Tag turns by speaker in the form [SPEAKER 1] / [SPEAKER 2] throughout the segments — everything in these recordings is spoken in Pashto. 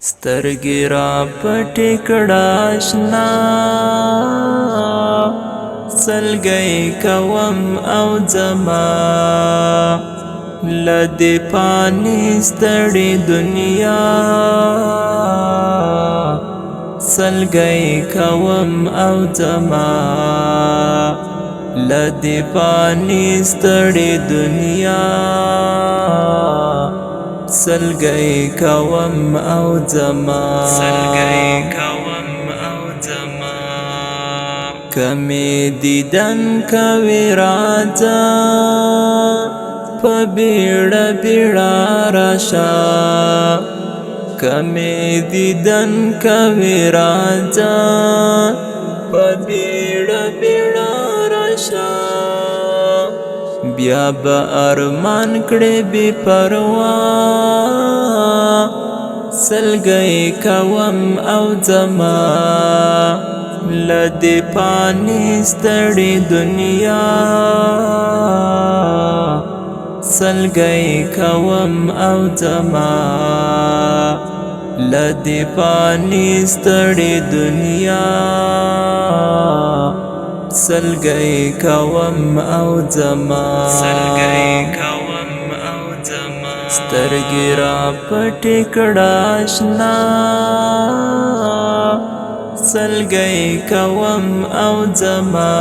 [SPEAKER 1] سترګې را پټې کړه اشنا سلګۍ کوم او ځما له دې پانې ستړې دنیا سلګۍ کوم او ځما له دې پانې ستړې دنیا سلګۍ کوم او ځما کمې دیدن کوي راځه په بیړه بیړه راشه کمې دیدن کوي راځه په بیړه بیړه راشه بیا به ارمان کړې بې پروا سلګۍ کوم او ځما له دې پانې ستړې دنیا سلګۍ کوم او ځما له دې پانې ستړې دنیا سلګۍ کوم او ځما سترګې را پټې کړه اشنا سلګۍ کوم او ځما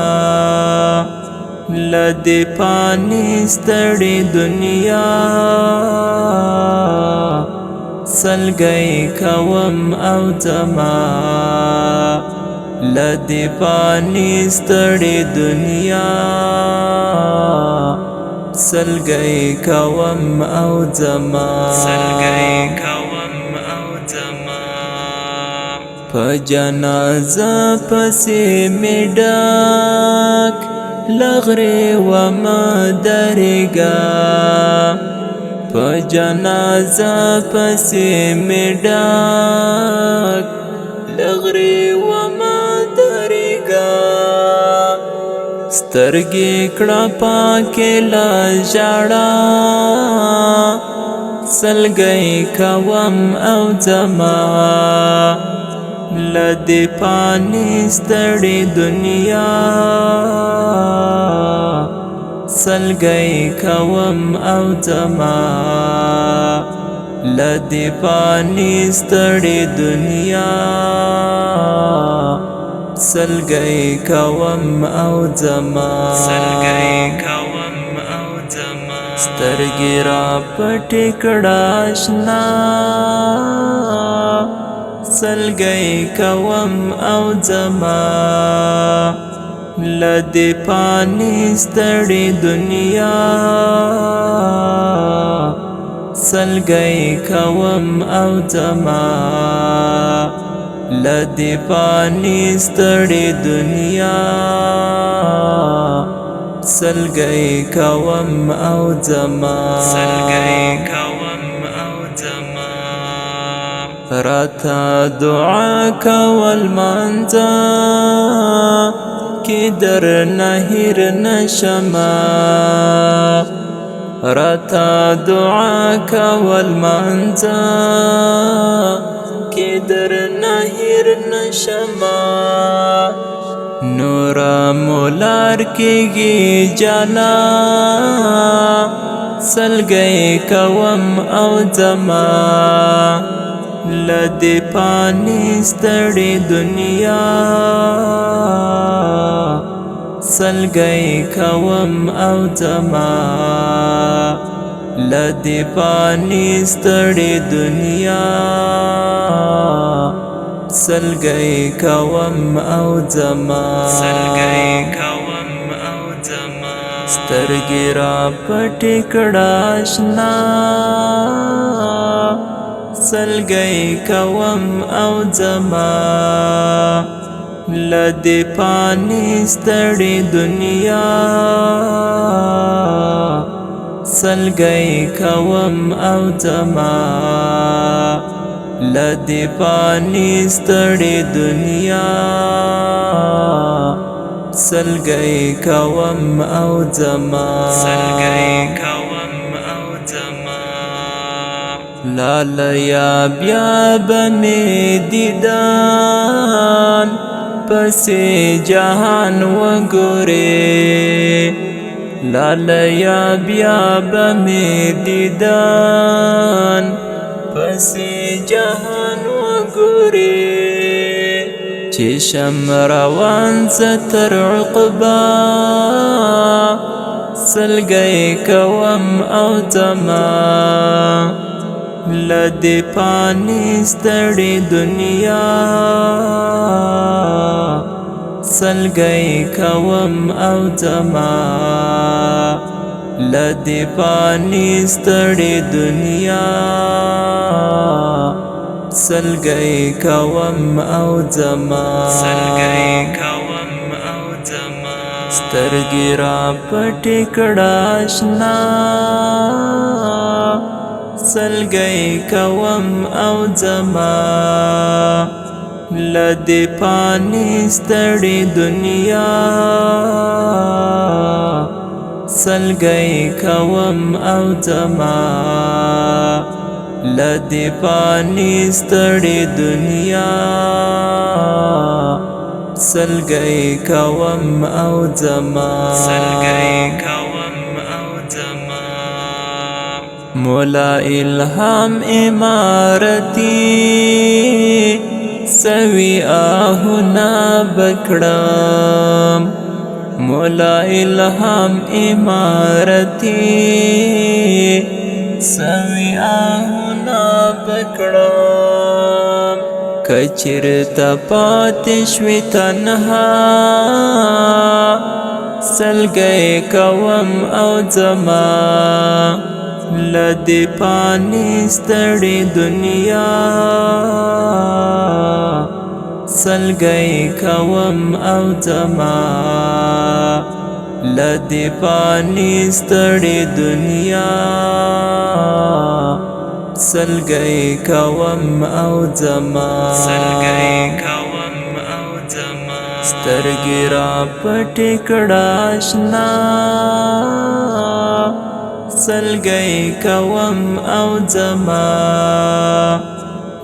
[SPEAKER 1] له دې پانې ستړې دنیا سلګۍ کوم او ځما له دې پانې ستړې دنیا سلګۍ کوم او ځما په جنازه پسې مې ډاک لغرې ومه درېږه په جنازه پسې مې ډاک لغرې ومه درېږه سترګې کړه پاکې له ژړا سلګۍ کوم او ځما له دې پانې ستړې دنیا سلګۍ کوم او ځما له دې پانې ستړې دنیا سلګۍ کوم او ځما سترګې را پټې کړه اشنا سلګۍ کوم او ځما له دې پانې ستړې دنیا سلګۍ کوم او ځما له دې پانې ستړې دنیا سلګۍ کوم او ځما راته دعا کول مانځه کې درنه هېر نشمه راته دعا کول مانځه کې درنه هېر نشمه نوره مولار کېږي جانا سلګۍ کوم او ځما له دې پانې ستړې دنیا سلګۍ کوم او ځما له دې پانې ستړې دنیا سلګۍ کوم او ځما سترګې را پټې کړه اشنا سلګۍ کوم او ځما له دې پانې ستړې دنیا سلګۍ کوم او ځما له دې پانې ستړې دنیا سلګۍ کوم او ځما لالیا بیا بمی دیدان پسی جهان وگوری لالیا بیا بمی دیدان پسی جهان وگوری چشم روان ستر عقبا سلگی کوم او زما لدی پانی ستړي دنیا سلگی کوم او زما لدی پانی ستړي دنیا سلگی کوم او زما سترګې را پټې کړه اشنا سلگی کوم او زما لدی پانی ستړي دنیا سلگی کوم او زما لدی پانی ستړي دنیا سلگی کوم او زما مولا الهام امارتی سوی آهنا بکڑم مولا الهام امارتی سوی آهنا بکڑم کچرتا پاتشوی تنها سلگی کوم او زما لدی پانی ستړي دنیا سلگی کوم او زما لدی پانی ستړي دنیا سلگی کوم او زما سترګې را پټې کړه اشنا سلگی کوم او زما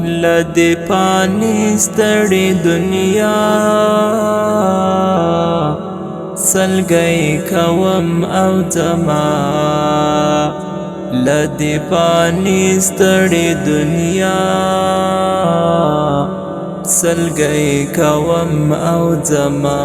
[SPEAKER 1] لدی پانی ستړي دنیا سلگی کوم او زما لدی پانی ستړي دنیا سلگی کوم او زما